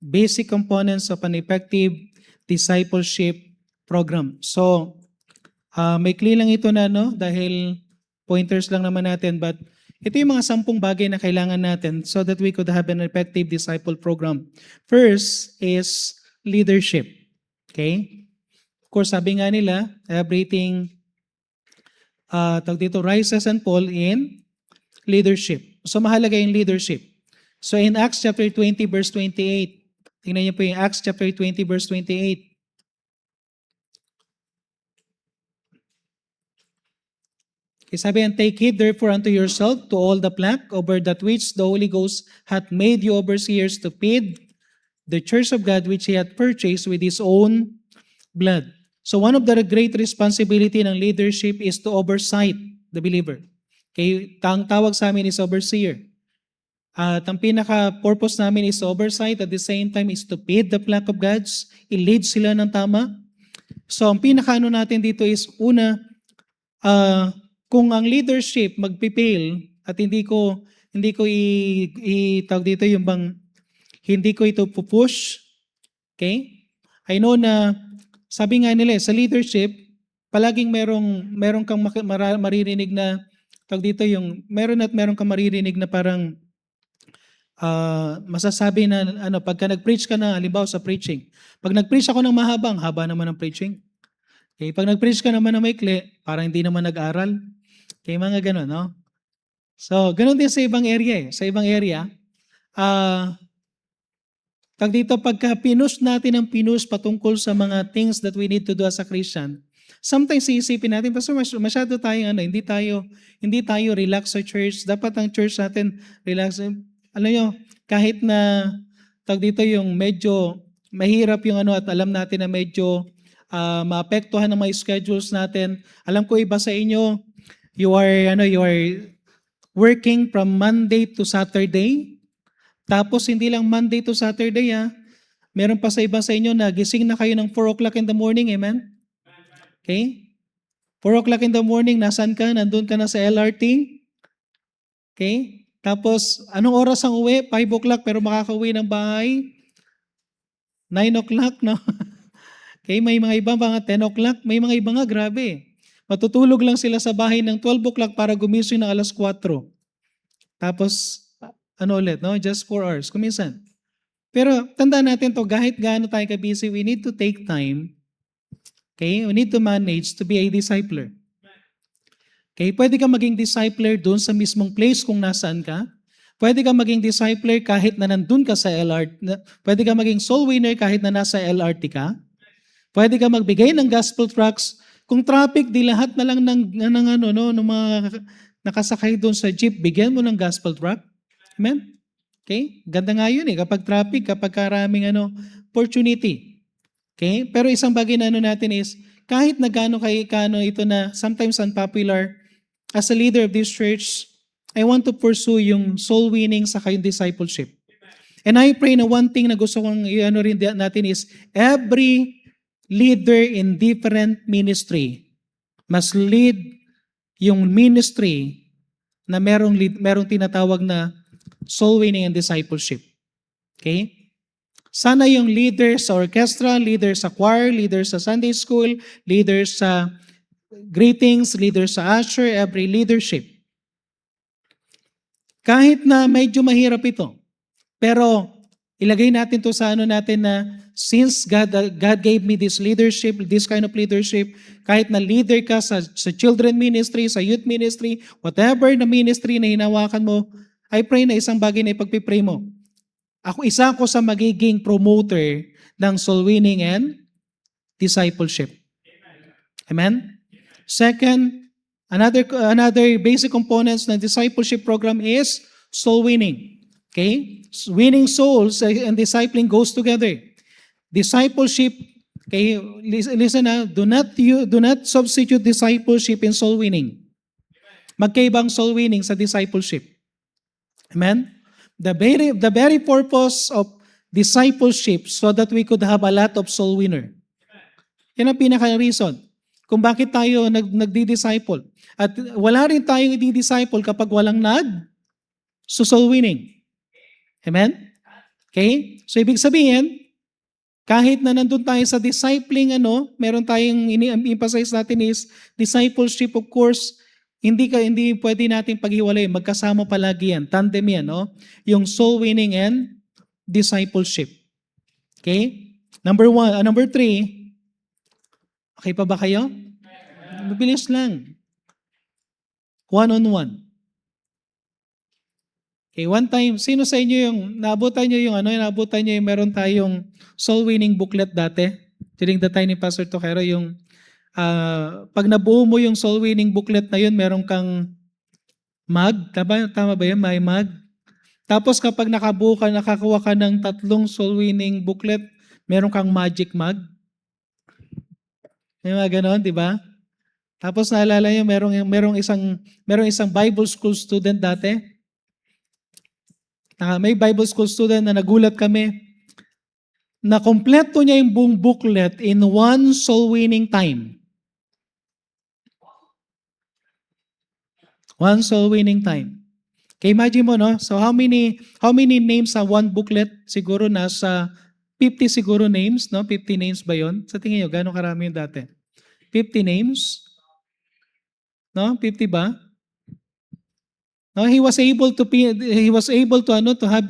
basic components of an effective discipleship program. So, maikli lang ito na, no? Dahil pointers lang naman natin, but ito yung mga 10 bagay na kailangan natin so that we could have an effective disciple program. First is leadership. Okay? Of course, sabi nga nila, everything rises and fall in leadership. So mahalaga yung leadership. So in Acts chapter 20 verse 28, tingnan niyo po yung Acts chapter 20 verse 28. Okay, sabi, and take heed therefore unto yourself to all the flock over that which the Holy Ghost hath made you overseers to feed the church of God which He hath purchased with His own blood. So one of the great responsibility ng leadership is to oversight the believer. Okay, tawag sa amin is overseer. At ang pinaka-purpose namin is oversight, at the same time is to feed the flock of God's, i-lead sila ng tama. So ang pinaka-ano natin dito is, una, kung ang leadership magpipail at hindi ko tawag dito yung bang hindi ko ito pupush, okay? I know na sabi nga nila sa leadership, palaging meron kang maririnig na tawag dito yung meron kang maririnig na parang masasabi na pagka nag-preach ka na, halimbawa sa preaching. Pag nag-preach ako ng mahabang, haba naman ang preaching. Okay, pag nag-preach ka naman ng maikli, parang hindi naman nag-aral. Okay, mga gano'n, no? So, gano'n din sa ibang area. Sa ibang area, tag dito, pagka pinush natin ang pinush patungkol sa mga things that we need to do as a Christian, sometimes iisipin natin, Pastor, masyado tayong hindi tayo relax sa church. Dapat ang church natin relax. Alam nyo, kahit na tag dito yung medyo mahirap yung at alam natin na medyo maapektuhan ng mga schedules natin. Alam ko iba sa inyo, you are working from Monday to Saturday. Tapos hindi lang Monday to Saturday meron pa sa iba sa inyo na gising na kayo ng 4 o'clock in the morning, amen? Okay? 4 o'clock in the morning, nasaan ka? Nandun ka na sa LRT? Okay? Tapos, anong oras ang uwi? 5 o'clock, pero makakauwi ng bahay? 9 o'clock, no? Okay, may mga iba mga 10 o'clock, may mga iba nga grabe. Matutulog lang sila sa bahay ng 12 o'clock para gumising ng alas 4. Tapos, ulit, no? Just 4 hours, kuminsan. Pero tandaan natin to, kahit gaano tayo ka-busy, we need to take time. Okay? We need to manage to be a discipler. Okay? Pwede ka maging discipler doon sa mismong place kung nasaan ka. Pwede ka maging discipler kahit na nandun ka sa LRT. Pwede ka maging soul winner kahit na nasa LRT ka. Pwede ka magbigay ng gospel tracts. Kung traffic, di lahat na lang ng mga nakasakay doon sa jeep, bigyan mo ng gospel tract. Amen? Okay? Ganda nga yun kapag traffic, kapag karaming opportunity. Okay? Pero isang bagay na natin is, kahit na gaano ito na sometimes unpopular, as a leader of this church, I want to pursue yung soul winning sa yung discipleship. And I pray na one thing na gusto kong rin natin is, every leader in different ministry must lead yung ministry na merong tinatawag na soul winning and discipleship. Okay? Sana yung leader sa orchestra, leader sa choir, leader sa Sunday school, leader sa greetings, leader sa usher, every leadership. Kahit na medyo mahirap ito, pero ilagay natin to sa natin na since God gave me this leadership, this kind of leadership, kahit na leader ka sa children ministry, sa youth ministry, whatever na ministry na hinawakan mo, I pray na isang bagay na ipagpipray mo. Isa ako sa magiging promoter ng soul winning and discipleship. Amen? Second, another basic components ng discipleship program is soul winning. Okay? Winning souls and discipling goes together. Discipleship, okay, listen do not substitute discipleship in soul winning. Magkaibang soul winning sa discipleship. Amen? The very purpose of discipleship so that we could have a lot of soul winner. Yan ang pinaka-reason kung bakit tayo nagdi-disciple. At wala rin tayong i-disciple kapag walang soul winning. Amen? Okay? So ibig sabihin, kahit na nandun tayo sa discipling, meron tayong ini-emphasize natin is discipleship, of course, hindi pwede natin paghiwalay. Magkasama palagi yan. Tandem yan, no? Yung soul winning and discipleship. Okay? Number 3. Okay pa ba kayo? Mabilis lang. One-on-one. Okay, one time, sino sa inyo yung, naabutan nyo yung meron tayong soul winning booklet dati? During the time ni Pastor Tokero, yung, pag nabuo mo yung soul winning booklet na yun, meron kang mug, tama ba yun? May mug. Tapos kapag nakakuha ka ng 3 soul winning booklet, meron kang magic mug. May mga ganon, di ba? Tapos naalala nyo, merong isang Bible school student dati. May Bible school student na nagulat kami na kompleto niya yung buong booklet in 1 soul winning time. 1 soul winning time. Okay, imagine mo, no? So how many names sa 1 booklet? Siguro nasa 50 siguro names, no? 50 names ba yon? Sa tingin niyo, gaano karami yung dati? 50 names? No? 50 ba? No, he was able to have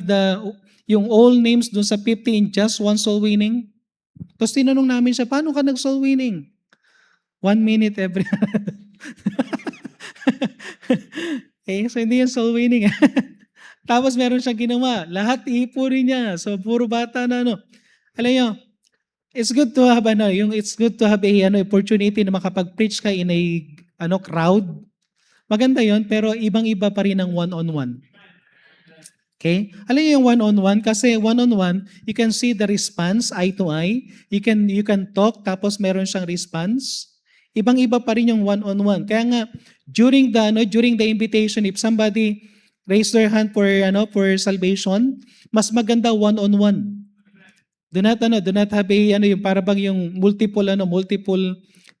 yung all names dun sa 50 in just 1 soul winning. Tapos tinanong namin siya, paano ka nag-soul winning? 1 minute every Okay, so hindi yung soul winning. Tapos meron siyang ginawa. Lahat iipunin niya. So puro bata na Alam niyo, it's good to have a opportunity na makapag-preach ka in a crowd. Maganda yon, pero ibang-iba pa rin ang one-on-one. Okay? Alam niyo yung one-on-one? Kasi one-on-one, you can see the response eye to eye. You can talk, tapos meron siyang response. Ibang-iba pa rin yung one-on-one. Kaya nga, during the invitation, if somebody raise their hand for salvation, mas maganda one-on-one. Do not have yung para bang yung multiple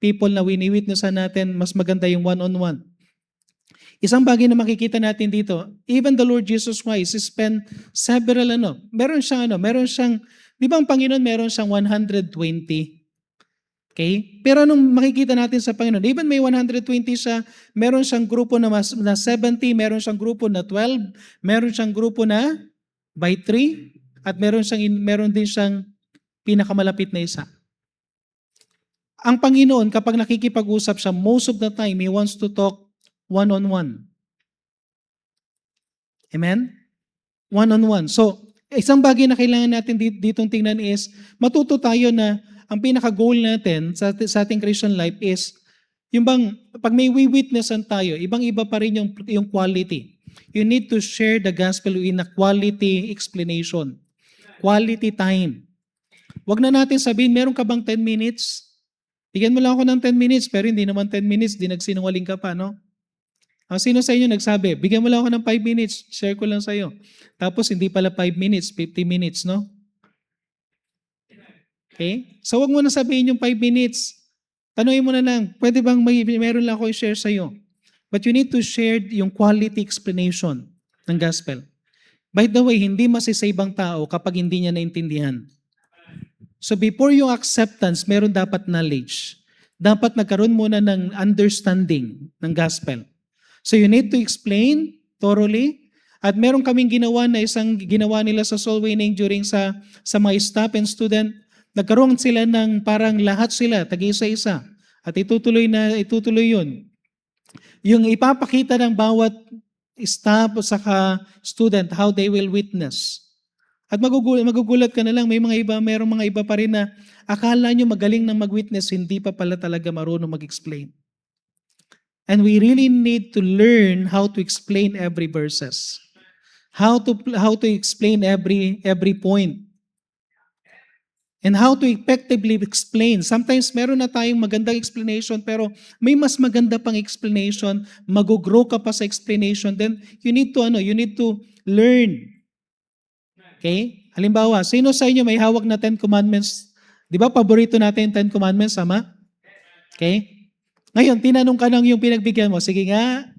people na wini-witnessan natin, mas maganda yung one-on-one. Isang bagay na makikita natin dito, even the Lord Jesus Christ spent several meron siyang, di ba ang Panginoon meron siyang 120? Okay? Pero anong makikita natin sa Panginoon? Even may 120 siya, meron siyang grupo na 70, meron siyang grupo na 12, meron siyang grupo na by 3, at meron din siyang pinakamalapit na isa. Ang Panginoon, kapag nakikipag-usap siya, most of the time, He wants to talk one-on-one. Amen? One-on-one. So, isang bagay na kailangan natin ditong tingnan is, matuto tayo na ang pinaka-goal natin sa ating Christian life is, yung bang, pag may witnessan tayo, ibang-iba pa rin yung quality. You need to share the gospel in a quality explanation. Quality time. Wag na natin sabihin, meron ka bang 10 minutes? Bigyan mo lang ako ng 10 minutes, pero hindi naman 10 minutes, di nagsinungaling ka pa, no? Sino sa inyo nagsabi, bigyan mo lang ako ng 5 minutes, share ko lang sa iyo. Tapos hindi pala 5 minutes, 50 minutes, no? Okay? So wag mo na sabihin yung 5 minutes. Tanungin mo na lang, pwede bang meron lang ako i-share sa iyo? But you need to share yung quality explanation ng gospel. By the way, hindi masisave ang tao kapag hindi niya naintindihan. So before yung acceptance, meron dapat knowledge. Dapat nagkaroon muna ng understanding ng gospel. So you need to explain thoroughly. At meron kaming ginawa nila sa soul winning during sa mga staff and student. Nagkaroon sila ng parang lahat sila, tag-isa-isa. At itutuloy yun. Yung ipapakita ng bawat staff o saka student, how they will witness. At magugulat ka na lang, merong mga iba pa rin na akala nyo magaling na mag-witness, hindi pa pala talaga marunong mag-explain. And we really need to learn how to explain every verses. How to explain every point. And how to effectively explain. Sometimes meron na tayong magandang explanation, pero may mas maganda pang explanation, mag-grow ka pa sa explanation, then you need to learn. Okay? Halimbawa, sino sa inyo may hawak na 10 commandments? Di ba paborito natin 10 commandments, sama? Okay? Ngayon, tinanong ka nang yung pinagbigyan mo, sige nga,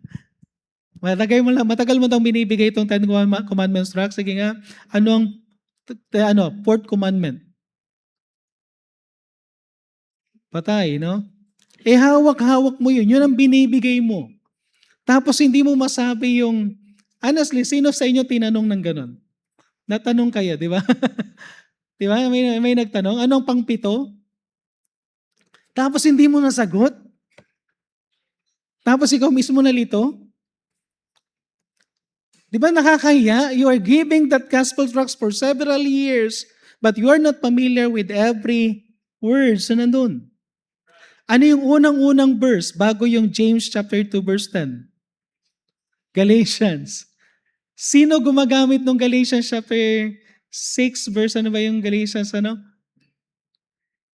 matagal mo daw binibigay itong 10 commandments track, sige nga, ano ang Fourth commandment. Patay, no? Hawak-hawak mo yun. Yun ang binibigay mo. Tapos hindi mo masabi yung, honestly, sino sa inyo tinanong ng ganun? Natanong kayo, di ba? Di ba? May nagtanong, anong pangpito? Tapos hindi mo nasagot? Tapos ikaw mismo nalito? Di ba nakakahiya? You are giving that gospel tracts for several years, but you are not familiar with every word na nandun. Ano yung unang-unang verse bago yung James chapter 2 verse 10? Galatians. Sino gumagamit ng Galatians chapter 6 verse ano ba yung Galatians ano?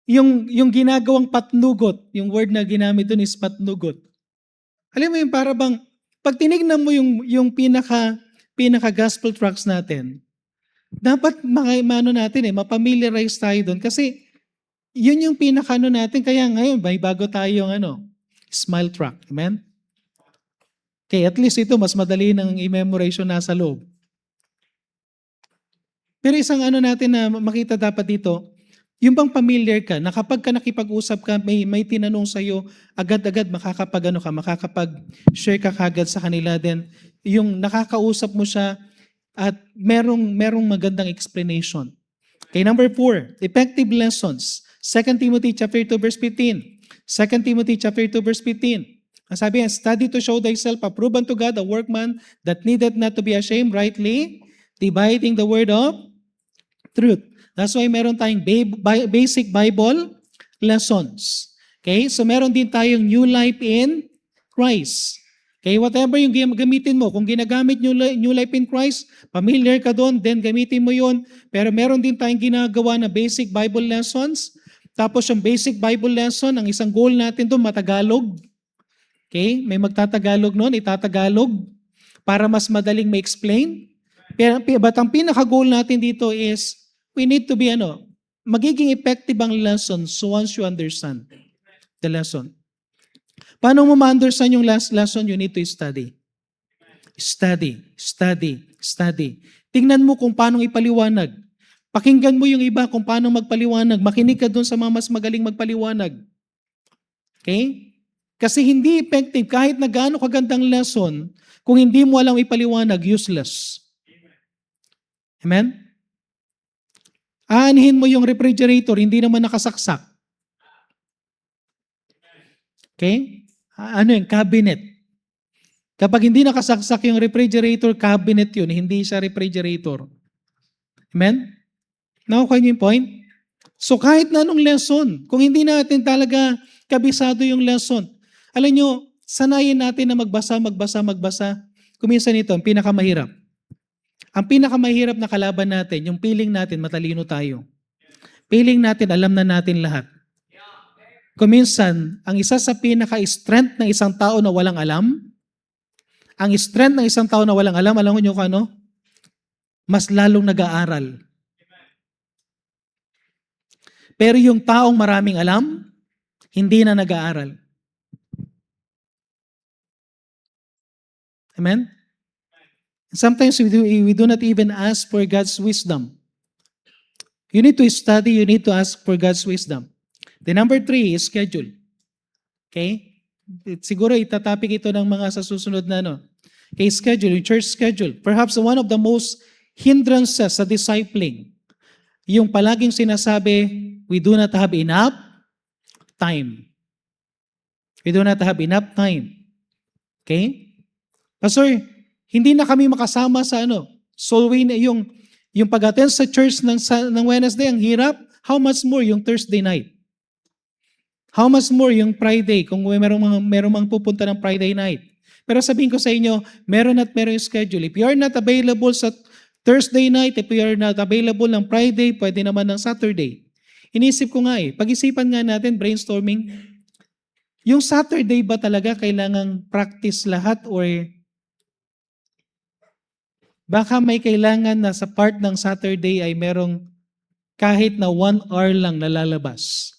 Yung ginagawang patnugot, yung word na ginamit doon is patnugot. Alam mo yung para bang pag tinignan mo yung pinaka gospel tracts natin, dapat mapamiliarize tayo doon kasi yun yung pinaka natin. Kaya ngayon, may bago tayong smile tract. Amen? Okay, at least ito, mas madali nang i-memoration nasa loob. Pero isang natin na makita dapat dito, yung bang familiar ka, na kapag ka nakipag-usap ka, may tinanong sa'yo, agad-agad makakapag-share ka kagad sa kanila. Then, yung nakakausap mo siya at merong magandang explanation. Okay, number 4, effective lessons. 2 Timothy chapter 2 verse 15. 2 Timothy chapter 2 verse 15. Ang sabi niya, study to show thyself approved unto God, a workman that needeth not to be ashamed, rightly dividing the word of truth. That's why meron tayong basic Bible lessons. Okay? So meron din tayong new life in Christ. Okay, whatever yung gamitin mo, kung ginagamit new life in Christ, familiar ka doon, then gamitin mo yun. Pero meron din tayong ginagawa na basic Bible lessons. Tapos yung basic Bible lesson, ang isang goal natin doon, matagalog. Okay, may magtatagalog noon, itatagalog para mas madaling ma-explain. But ang pinaka-goal natin dito is, we need to be magiging effective ang lessons once you understand the lesson. Paano mo ma-understand yung last lesson? You need to study. Study, study, study. Tingnan mo kung paano ipaliwanag. Pakinggan mo yung iba kung paano magpaliwanag. Makinig ka dun sa mga mas magaling magpaliwanag. Okay? Kasi hindi effective kahit na gaano kagandang lesson, kung hindi mo alam ipaliwanag, useless. Amen? Aanihin mo yung refrigerator, hindi naman nakasaksak. Okay? Cabinet. Kapag hindi nakasaksak yung refrigerator, cabinet yun, hindi siya refrigerator. Amen? Nakukuha niyo yung point? So kahit na anong lesson, kung hindi natin talaga kabisado yung lesson, alam nyo, sanayin natin na magbasa. Kuminsan ito, ang pinakamahirap. Ang pinakamahirap na kalaban natin, yung feeling natin, matalino tayo. Feeling natin, alam na natin lahat. Kuminsan, ang isa sa pinaka-strength ng isang tao na walang alam, ang strength ng isang tao na walang alam niyo kung ano? Mas lalong nag-aaral. Pero yung taong maraming alam, hindi na nag-aaral. Amen? Sometimes we do not even ask for God's wisdom. You need to study, you need to ask for God's wisdom. The number 3 is schedule. Okay? Siguro itatapik ito ng mga sa susunod na Okay, schedule, yung church schedule. Perhaps one of the most hindrances sa discipling, yung palaging sinasabi, we do not have enough time. We do not have enough time. Okay? Pastor, hindi na kami makasama sa soul winning, yung pag-attend sa church ng Wednesday, ang hirap. How much more yung Thursday night? How much more yung Friday kung merong mga pupunta ng Friday night? Pero sabihin ko sa inyo, meron yung schedule. If you are not available sa Thursday night, if you are not available ng Friday, pwede naman ng Saturday. Inisip ko nga pag-isipan nga natin, brainstorming, yung Saturday ba talaga kailangang practice lahat or baka may kailangan na sa part ng Saturday ay merong kahit na 1 hour lang nalalabas.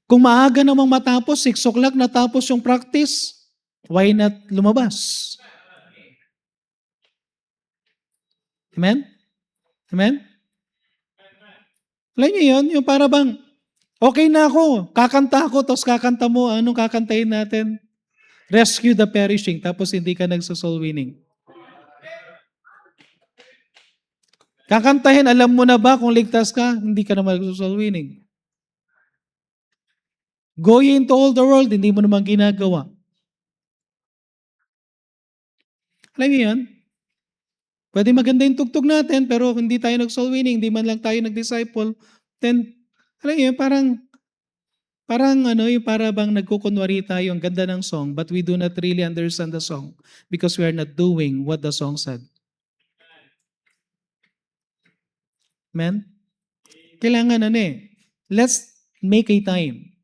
Kung maaga namang matapos, 6 o'clock natapos yung practice, why not lumabas? Amen? Amen? Alam niyo yun? Yung para bang, okay na ako, kakanta ako, tapos kakanta mo, anong kakantahin natin? Rescue the perishing, tapos hindi ka nagsosoul winning. Kakantahin, alam mo na ba kung ligtas ka? Hindi ka naman nagsosoul winning. Go ye into all the world, hindi mo naman ginagawa. Alam niyo yun? Pwede maganda yung tugtog natin, pero hindi tayo nag-soul winning, hindi man lang tayo nag-disciple, then, alam niyo yun, parang yung para bang nagkukunwari tayo, ang ganda ng song, but we do not really understand the song because we are not doing what the song said. Amen? Kailangan let's make a time.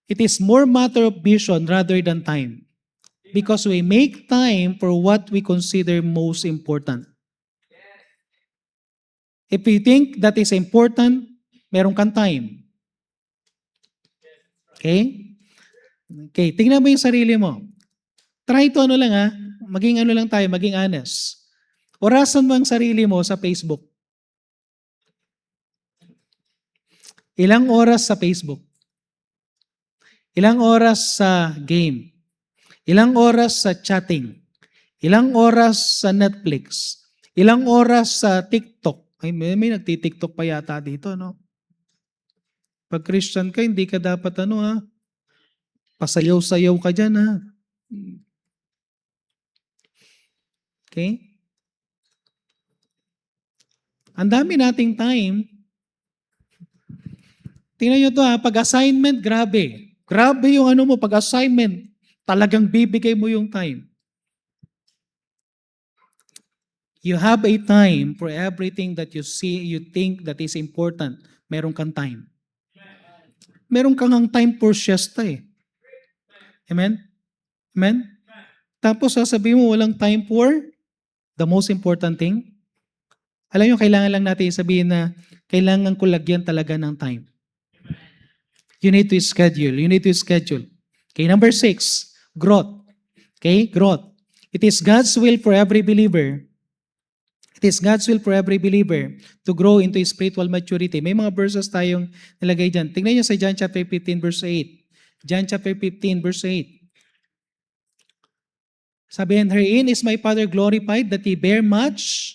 It is more matter of vision rather than time. Because we make time for what we consider most important. If we think that is important, meron kang time. Okay? Okay, tingnan mo yung sarili mo. Try to maging maging honest. Orasan mo ang sarili mo sa Facebook. Ilang oras sa Facebook? Ilang oras sa game? Ilang oras sa chatting? Ilang oras sa Netflix? Ilang oras sa TikTok? Ay, may nagti-TikTok pa yata dito, no? Pag Christian ka, hindi ka dapat pasayaw-sayaw ka dyan, ha? Okay? Ang dami nating time. Tingnan nyo to pag-assignment, grabe. Grabe yung pag-assignment. Talagang bibigay mo yung time. You have a time for everything that you see, you think that is important. Meron kang time. Meron kang time for siesta Amen? Amen? Tapos sasabihin mo walang time for the most important thing. Alam nyo, kailangan lang natin sabihin na kailangan ko lagyan talaga ng time. You need to schedule. You need to schedule. Okay, number 6. Growth. Okay, growth. It is God's will for every believer. It is God's will for every believer to grow into spiritual maturity. May mga verses tayong nilagay dyan. Tingnan nyo sa John chapter 15 verse 8. John chapter 15 verse 8. Sabihin, herein is my Father glorified that He bear much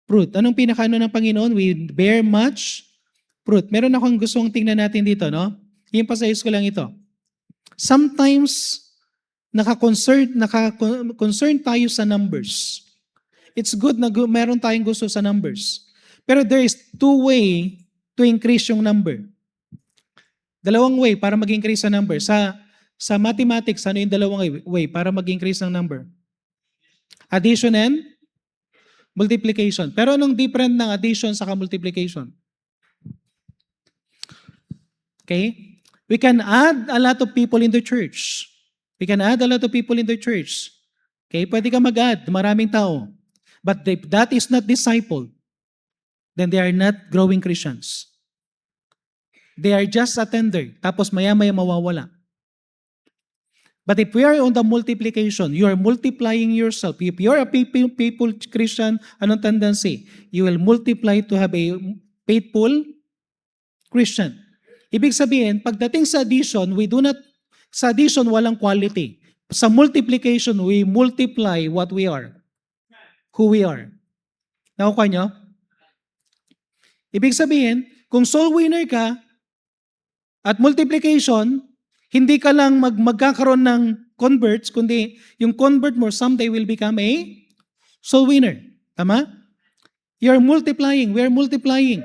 fruit. Anong pinakaano ng Panginoon? We bear much fruit. Meron akong gustong tingnan natin dito, no? Yung pasayos ko lang ito. Sometimes, naka-concern tayo sa numbers. It's good na meron tayong gusto sa numbers. Pero there is 2 way to increase yung number. Dalawang way para mag-increase sa number. Sa mathematics, ano yung dalawang way para mag-increase ng number? Addition and multiplication. Pero anong different ng addition sa multiplication? Okay? We can add a lot of people in the church. We can add a lot of people in the church. Okay? Pwede ka mag-add, maraming tao. But if that is not disciple, then they are not growing Christians. They are just attender. Tapos maya-maya mawawala. But if we are on the multiplication, you are multiplying yourself. If you are a people Christian, anong tendency? You will multiply to have a faithful Christian. Ibig sabihin, pagdating sa addition, sa addition walang quality. Sa multiplication, we multiply what we are. Who we are. Nakukuha nyo? Ibig sabihin, kung soul winner ka, at multiplication, hindi ka lang magkakaroon ng converts, kundi yung convert mo someday will become a soul winner. Tama? You're multiplying. We're multiplying.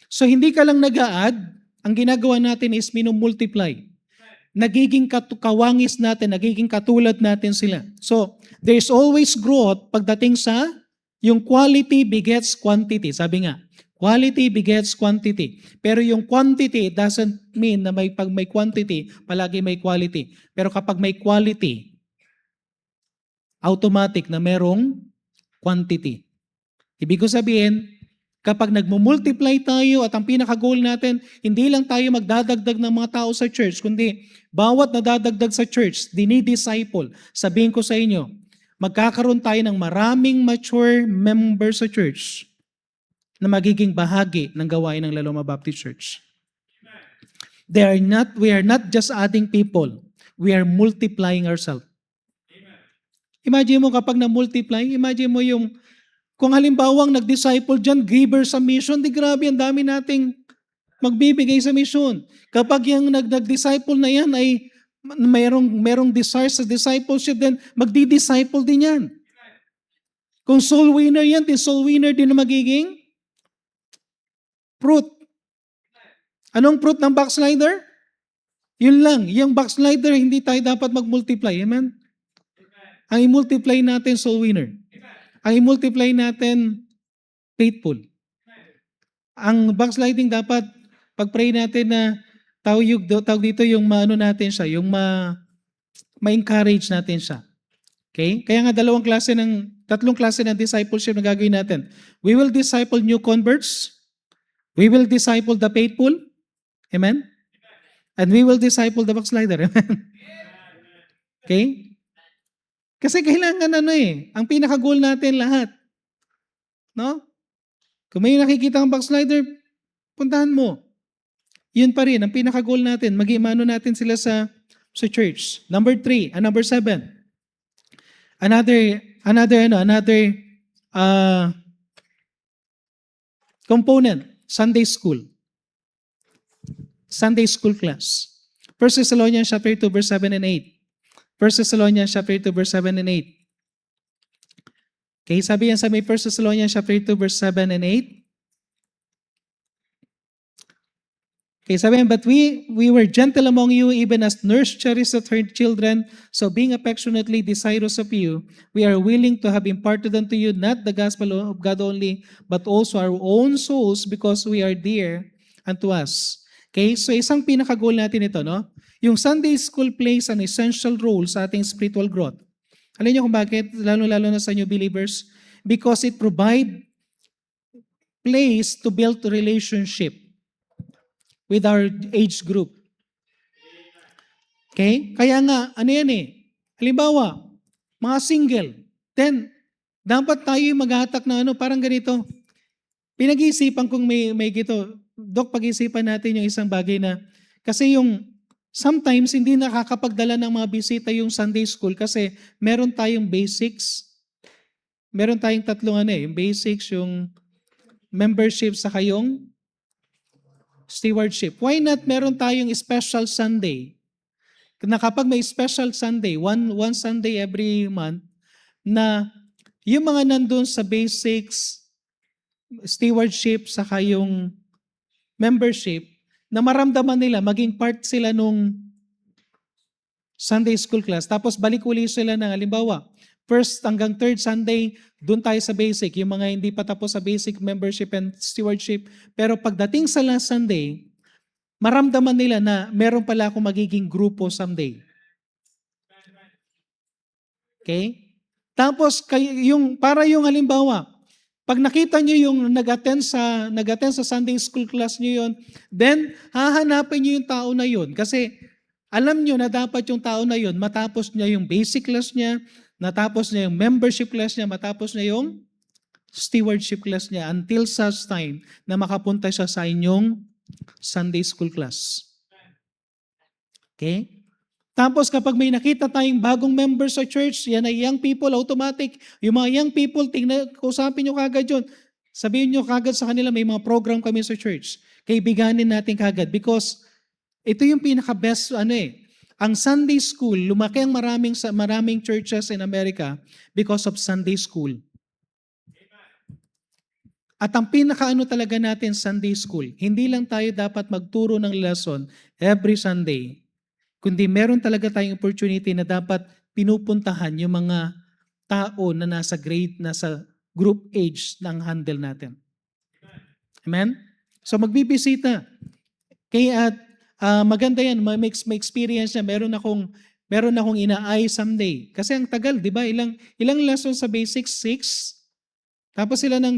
So hindi ka lang nag-a-add, ang ginagawa natin is minumultiply. Nagiging kawangis natin, nagiging katulad natin sila. So, there's always growth pagdating sa yung quality begets quantity. Sabi nga, quality begets quantity. Pero yung quantity doesn't mean na pag may quantity, palagi may quality. Pero kapag may quality, automatic na merong quantity. Ibig ko sabihin, kapag nagmumultiply tayo at ang pinaka-goal natin, hindi lang tayo magdadagdag ng mga tao sa church, kundi bawat nadadagdag sa church, dinidisciple. Sabihin ko sa inyo, magkakaroon tayo ng maraming mature members sa church na magiging bahagi ng gawain ng La Loma Baptist Church. We are not just adding people, we are multiplying ourselves. Imagine mo kapag na-multiply, imagine mo yung, kung halimbawa nag-disciple dyan, giver sa mission, di grabe, ang dami nating magbibigay sa mission. Kapag yung nag-disciple na yan ay merong desire sa discipleship, then magdi-disciple din yan. Kung soul winner yan, di soul winner din na magiging fruit. Anong fruit ng backslider? Yun lang. Yung backslider, hindi tayo dapat mag-multiply. Amen? Ang i-multiply natin, soul winner. Ang i-multiply natin, faithful. Ang backsliding dapat, pag-pray natin na tawag dito yung maano natin siya, yung ma-encourage natin siya. Okay? Kaya nga tatlong klase ng discipleship na gagawin natin. We will disciple new converts. We will disciple the faithful. Amen? And we will disciple the backslider. Amen? Okay? Kasi kailangan ang pinaka-goal natin lahat. No? Kung may nakikita kang backslider, puntahan mo. Yun pa rin, ang pinaka-goal natin, mag-imano natin sila sa church. Number 3, and number 7. Another component, Sunday school. Sunday school class. 1 Thessalonians chapter 2 verse 7 and 8. 1 Thessalonians chapter 2 verse 7 and 8. Okay, sabi yan sa may 1 Thessalonians chapter 2 verse 7 and 8. Okay, sabi yan, but we were gentle among you, even as nurse cherisheth her children, so being affectionately desirous of you, we are willing to have imparted unto you not the gospel of God only, but also our own souls, because we are dear unto us. Okay, so isang pinaka-goal natin ito, no? Yung Sunday school plays an essential role sa ating spiritual growth. Alam niyo kung bakit? Lalo-lalo na sa new believers. Because it provide place to build relationship with our age group. Okay? Kaya nga, halimbawa, mga single, then, dapat tayo maghatak na parang ganito. Pinag-iisipan kong may gito. Dok, pag-isipan natin yung isang bagay na, kasi sometimes hindi nakakapagdala ng mga bisita yung Sunday school kasi meron tayong basics. Meron tayong tatlong yung basics, yung membership sa kayong stewardship. Why not meron tayong special Sunday? Na kapag may special Sunday, one Sunday every month, na yung mga nandun sa basics, stewardship, sa kayong membership, na maramdaman nila, maging part sila nung Sunday school class, tapos balik uli sila ng halimbawa, first hanggang third Sunday, doon tayo sa basic, yung mga hindi pa tapos sa basic membership and stewardship, pero pagdating sa last Sunday, maramdaman nila na meron pala akong magiging grupo someday. Okay? Tapos, para yung halimbawa, pag nakita nyo yung nag-attend sa Sunday school class nyo yun, then hahanapin nyo yung tao na yun. Kasi alam nyo na dapat yung tao na yun, matapos niya yung basic class niya, natapos niya yung membership class niya, matapos niya yung stewardship class niya until such time na makapunta siya sa inyong Sunday school class. Okay? Tapos kapag may nakita tayong bagong member sa church, yan ay young people, automatic. Yung mga young people, kausapin nyo kagad yun. Sabihin nyo kagad sa kanila, may mga program kami sa church. Kaibiganin natin kagad because ito yung pinaka-best, Ang Sunday school, lumaki ang maraming churches in America because of Sunday school. At ang pinaka talaga natin, Sunday school, hindi lang tayo dapat magturo ng lesson every Sunday, kundi meron talaga tayong opportunity na dapat pinupuntahan yung mga tao na nasa group age ng handle natin. Amen? So magbibisita. Kaya maganda yan, may experience na meron akong ina-eye someday. Kasi ang tagal, di ba? Ilang lessons sa basics? 6. Tapos ilan ang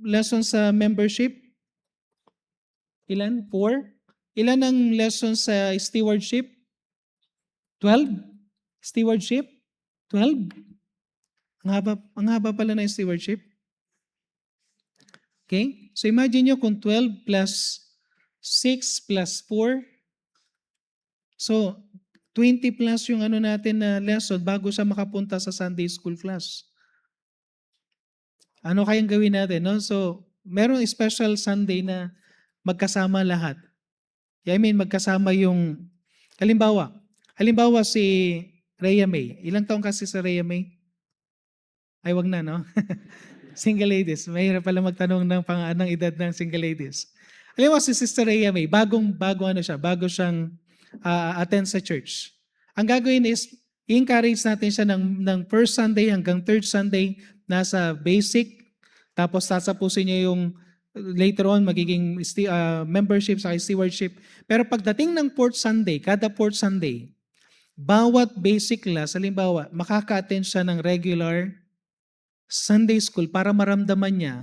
lessons sa membership? Ilan? 4. Ilan ang lessons sa stewardship? 12? Stewardship? 12? Ang haba pala ng stewardship. Okay? So imagine nyo kung 12 plus 6 plus 4. So 20 plus yung ano natin na lesson bago siya makapunta sa Sunday school class. Ano kayang gawin natin? No? So merong special Sunday na magkasama lahat. I mean, magkasama yung, halimbawa si Rhea May. Ilang taong kasi sa Rhea May? Ay, wag na, no? Single ladies. Mahirap pala magtanong ng edad ng single ladies. Alam mo si Sister Rhea May, bago siyang attend sa church. Ang gagawin is, i-encourage natin siya ng first Sunday hanggang third Sunday, nasa basic, tapos tatapusin niya yung later on magiging membership sa stewardship. Pero pagdating ng fourth Sunday, kada fourth Sunday, bawat basic class, halimbawa, makaka-attend siya ng regular Sunday school para maramdaman niya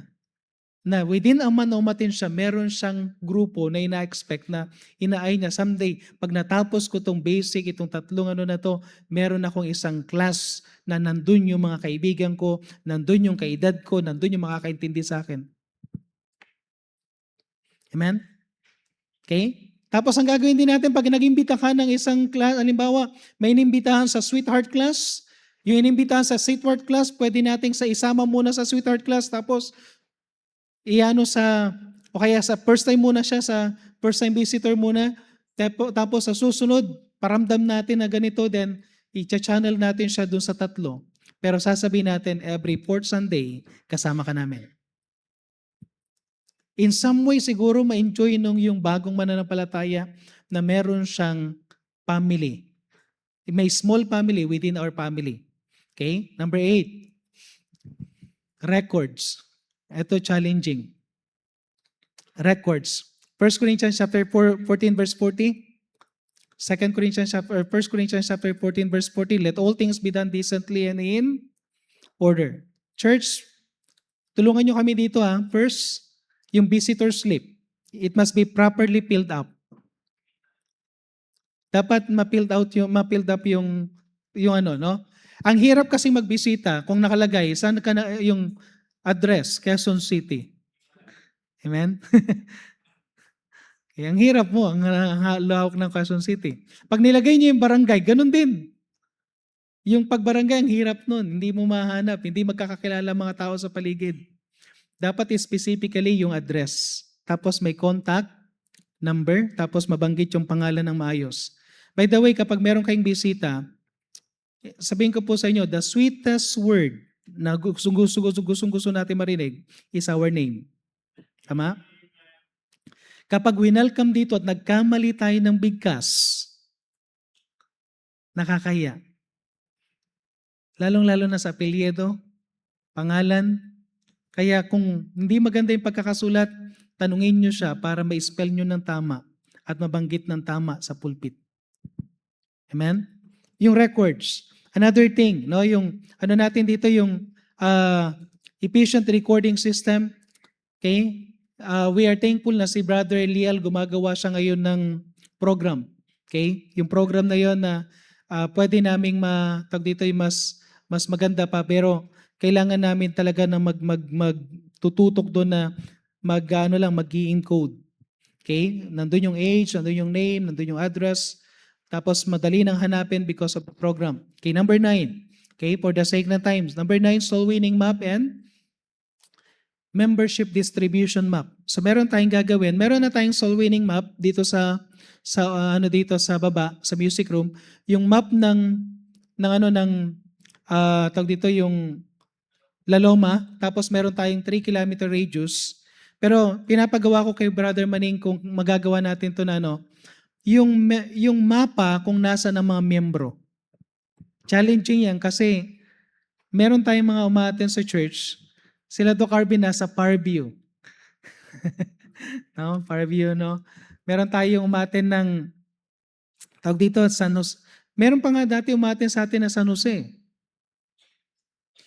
na within a month na umatin siya, meron siyang grupo na ina-expect na inaay niya someday, pag natapos ko itong basic, itong tatlong ano na to, meron akong isang class na nandun yung mga kaibigan ko, nandun yung kaedad ko, nandun yung makakaintindi sa akin. Amen? Okay? Tapos ang gagawin din natin pag nag-imbita ka ng isang class, halimbawa, may inimbitahan sa sweetheart class, yung inimbitahan sa sweetheart class, pwede nating sa isama muna sa sweetheart class, tapos iano o kaya sa first time muna siya, sa first time visitor muna, tapos sa susunod, paramdam natin na ganito, then i-channel natin siya dun sa tatlo. Pero sasabihin natin, every fourth Sunday, kasama ka namin. In some way, siguro ma-enjoy nung yung bagong mananampalataya na meron siyang family. May small family within our family. Okay? Number 8, records. Ito challenging. Records. 1 Corinthians chapter 14 verse 40. 1 Corinthians chapter 14 verse 40. Let all things be done decently and in order. Church, tulungan nyo kami dito ha. First, yung visitor slip. It must be properly filled up. Dapat ma-filled up yung ano, no? Ang hirap kasi magbisita kung nakalagay saan ka na yung address, Quezon City. Amen? Ang hirap mo, ang lawak ng Quezon City. Pag nilagay niyo yung barangay, ganun din. Yung pagbarangay, ang hirap nun. Hindi mo mahanap, hindi magkakakilala mga tao sa paligid. Dapat specifically yung address. Tapos may contact number, tapos mabanggit yung pangalan ng maayos. By the way, kapag meron kayong bisita, sabihin ko po sa inyo, the sweetest word na gusto natin marinig is our name. Tama? Kapag winelcome dito at nagkamali tayo ng bigkas, nakakahiya. Lalong-lalo na sa apelyido, pangalan. Kaya kung hindi maganda yung pagkakasulat, tanungin nyo siya para ma-spell nyo ng tama at mabanggit ng tama sa pulpit. Amen? Yung records. Another thing, no, yung ano natin dito, yung efficient recording system. Okay? We are thankful na si Brother Eliel gumagawa siya ngayon ng program. Okay? Yung program na yon na pwede naming dito yung mas maganda pa, pero kailangan namin talaga na magtututok doon na mag-i-encode. Okay? Nandun yung age, nandun yung name, nandun yung address, tapos madali nang hanapin because of the program. Okay, number 9. Okay, for the sake ng times. Number 9, soul winning map and membership distribution map. So meron tayong gagawin. Meron na tayong soul winning map dito dito sa baba, sa music room. Yung map ng tawag dito yung Laloma, tapos meron tayong 3 kilometer radius. Pero pinapagawa ko kay Brother Maning kung magagawa natin to na yung mapa kung nasa ng mga miyembro. Challenging yan kasi meron tayong mga umaten sa church, sila Doc Arvin nasa Parview. No, Parview, no? Meron tayong umaten ng, tawag dito, San Jose. Meron pa nga dati umaten sa atin na San Jose.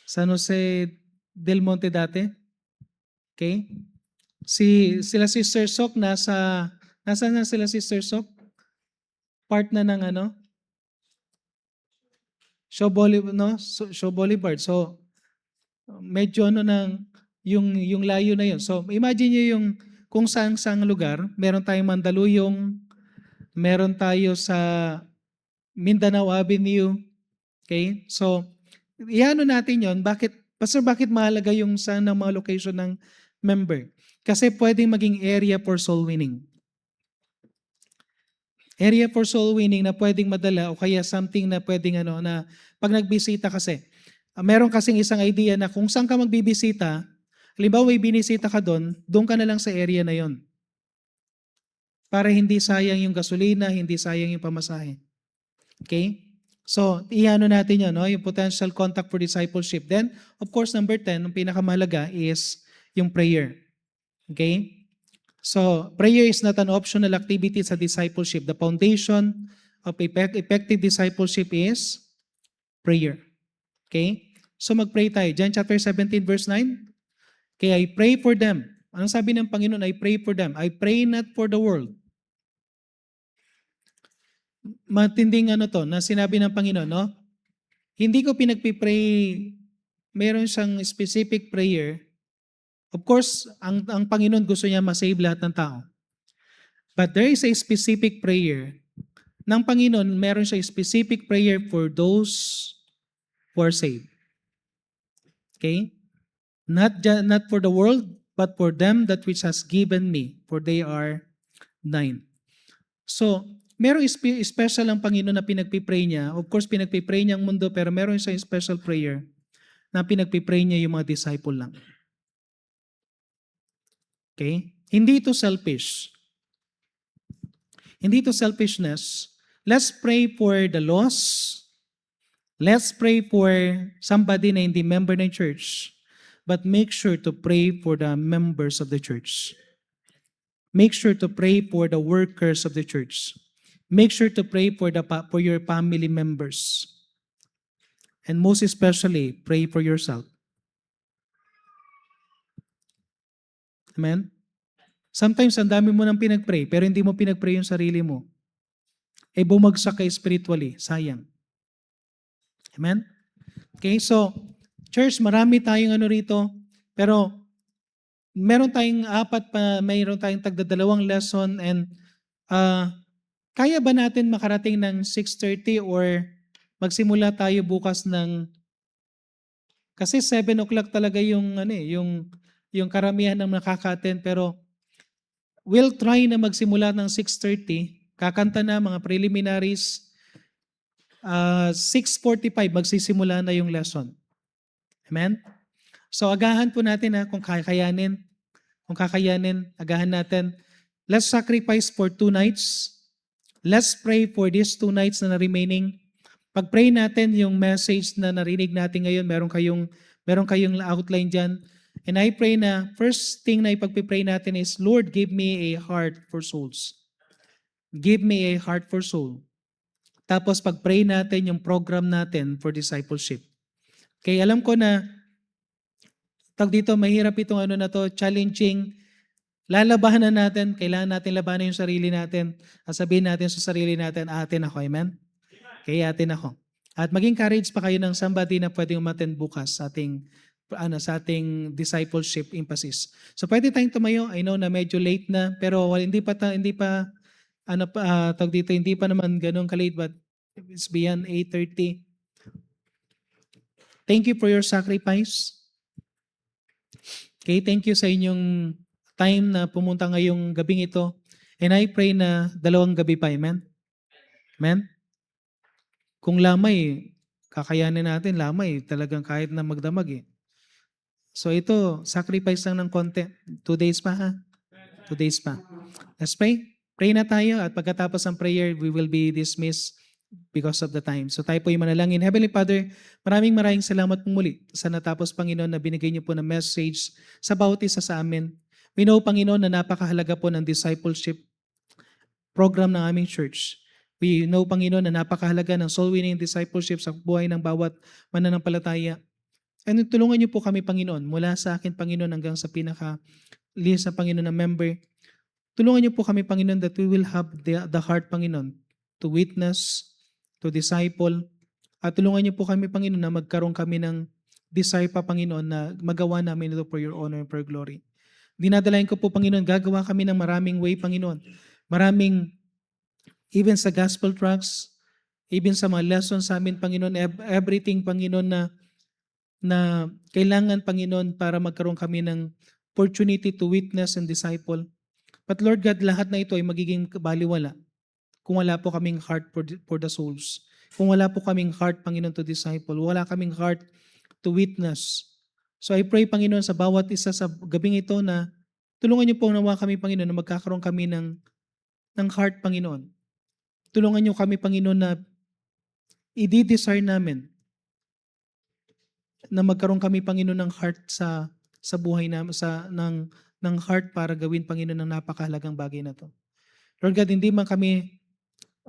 San Jose del Monte dati. Okay? Sila Sister Sok nasaan na sila Sister Sok? Part na ng Shaw Boulevard, no? Shaw Boulevard. So, medyo ano ng yung layo na yun. So imagine niyo yung kung saan-saang lugar, meron tayong Mandaluyong, meron tayo sa Mindanao Avenue, okay? So iano natin yon, bakit mahalaga yung saan ng mga location ng member? Kasi pwedeng maging area for soul winning. Area for soul winning na pwedeng madala o kaya something na pwedeng na pag nagbisita kasi. Meron kasing isang idea na kung saan ka magbibisita, halimbawa may binisita ka doon ka na lang sa area na yon. Para hindi sayang yung gasolina, hindi sayang yung pamasahe. Okay? So, iano natin yun, no? Yung potential contact for discipleship. Then, of course, number 10, ang pinakamahalaga is yung prayer. Okay? So, prayer is not an optional activity sa discipleship. The foundation of effective discipleship is prayer. Okay? So, mag-pray tayo. John chapter 17, verse 9. Okay, I pray for them. Anong sabi ng Panginoon? I pray for them. I pray not for the world. Matinding na sinabi ng Panginoon, no? Hindi ko pinagpipray, meron siyang specific prayer. Of course, ang Panginoon gusto niya masave lahat ng tao. But there is a specific prayer. Ng Panginoon, meron siya specific prayer for those who are saved. Okay? Not for the world, but for them that which has given me, for they are thine. So, merong special ang Panginoon na pinagpipray niya. Of course, pinagpipray niya ang mundo, pero meron siyang special prayer na pinagpipray niya yung mga disciple lang. Okay? Hindi ito selfish. Hindi ito selfishness. Let's pray for the lost. Let's pray for somebody na hindi member ng church. But make sure to pray for the members of the church. Make sure to pray for the workers of the church. Make sure to pray for your family members. And most especially, pray for yourself. Amen? Sometimes, ang dami mo nang pinagpray, pero hindi mo pinagpray yung sarili mo. Bumagsak ka spiritually. Sayang. Amen? Okay, so, church, marami tayong rito, pero meron tayong mayroon tayong tagdadalawang lesson and kaya ba natin makarating ng 6:30 or magsimula tayo bukas kasi 7 o'clock talaga yung karamihan ng nakaka-attend, pero we'll try na magsimula ng 6:30, kakanta na mga preliminaries, 6:45 magsisimula na yung lesson. Amen? So agahan po natin kung kakayanin. Kung kakayanin, agahan natin. Let's sacrifice for 2 nights. Let's pray for these 2 nights na remaining. Pag-pray natin yung message na narinig natin ngayon, meron kayong outline dyan. And I pray na first thing na ipag-pray natin is, Lord, give me a heart for souls. Give me a heart for soul. Tapos pag-pray natin yung program natin for discipleship. Okay, alam ko na dito mahirap itong challenging. Lalabanan natin, kailangan natin labanan yung sarili natin at sabihin natin sa sarili natin, atin ako, amen? Okay, atin ako. At maging courage pa kayo ng somebody na pwedeng umattend bukas sa ating discipleship emphasis. So pwede tayong tumayo. I know na medyo late na, pero hindi pa naman ganun ka-late, but it's beyond 8:30. Thank you for your sacrifice. Okay, thank you sa inyong time na pumunta ngayong gabing ito. And I pray na 2 gabi pa, amen? Amen? Kung lamay, kakayanin natin, lamay, talagang kahit na magdamag . So ito, sacrifice lang ng konti. 2 days pa 2 days pa. Let's pray. Pray na tayo at pagkatapos ng prayer, we will be dismissed because of the time. So tayo po yung manalangin. Heavenly Father, maraming salamat po muli sa natapos, Panginoon, na binigay niyo po ng message sa bawat isa sa amin. We know, Panginoon, na napakahalaga po ng discipleship program ng aming church. We know, Panginoon, na napakahalaga ng soul winning discipleship sa buhay ng bawat mananampalataya. And tulungan niyo po kami, Panginoon, mula sa akin, Panginoon, hanggang sa pinaka-list na Panginoon na member. Tulungan niyo po kami, Panginoon, that we will have the heart, Panginoon, to witness, to disciple. At tulungan niyo po kami, Panginoon, na magkaroon kami ng desire pa, Panginoon, na magawa namin ito for your honor and for your glory. Dinadalain ko po, Panginoon, gagawa kami ng maraming way, Panginoon. Maraming, even sa gospel tracts, even sa mga lessons sa amin, Panginoon, everything, Panginoon, na kailangan, Panginoon, para magkaroon kami ng opportunity to witness and disciple. But Lord God, lahat na ito ay magiging baliwala kung wala po kaming heart for the souls. Kung wala po kaming heart, Panginoon, to disciple. Wala kaming heart to witness. So I pray, Panginoon, sa bawat isa sa gabing ito na tulungan niyo po nawa kami, Panginoon, na magkakaroon kami ng heart, Panginoon. Tulungan niyo kami, Panginoon, na i-desire namin na magkaroon kami, Panginoon, ng heart sa buhay namin, ng heart para gawin, Panginoon, ng napakahalagang bagay na to. Lord God, hindi man kami,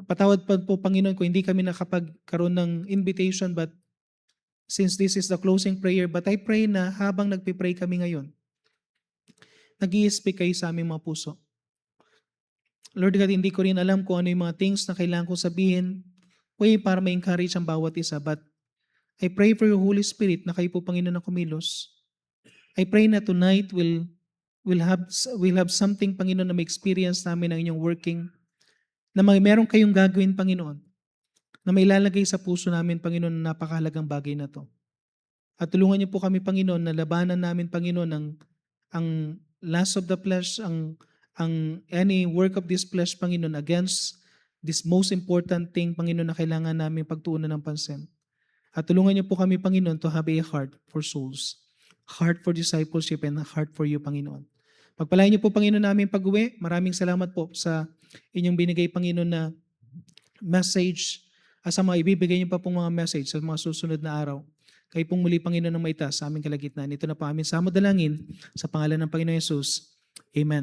patawad pa po, Panginoon, kung hindi kami nakapagkaroon ng invitation, but since this is the closing prayer, but I pray na habang nagpipray kami ngayon, nag-i-speak kayo sa aming mga puso. Lord God, hindi ko rin alam kung ano yung mga things na kailangan kong sabihin, para ma-encourage ang bawat isa, but I pray for your Holy Spirit na kayo po, Panginoon, na kumilos. I pray na tonight we'll have something, Panginoon, na ma-experience namin ang inyong working, na meron kayong gagawin, Panginoon, na may ilalagay sa puso namin, Panginoon, na napakahalagang bagay na to. At tulungan niyo po kami, Panginoon, na labanan namin, Panginoon, ang lust of the flesh, ang any work of this flesh, Panginoon, against this most important thing, Panginoon, na kailangan namin pagtuunan ng pansin. At tulungan niyo po kami, Panginoon, to have a heart for souls, heart for discipleship, and a heart for you, Panginoon. Pagpalain niyo po, Panginoon, namin pag-uwi. Maraming salamat po sa inyong binigay, Panginoon, na message, at sa mga ibibigay niyo pa pong mga message sa mga susunod na araw. Kayo pong muli, Panginoon, ng maitaas sa aming kalagitnaan. Ito na po aming samod dalangin sa pangalan ng Panginoon Yesus. Amen.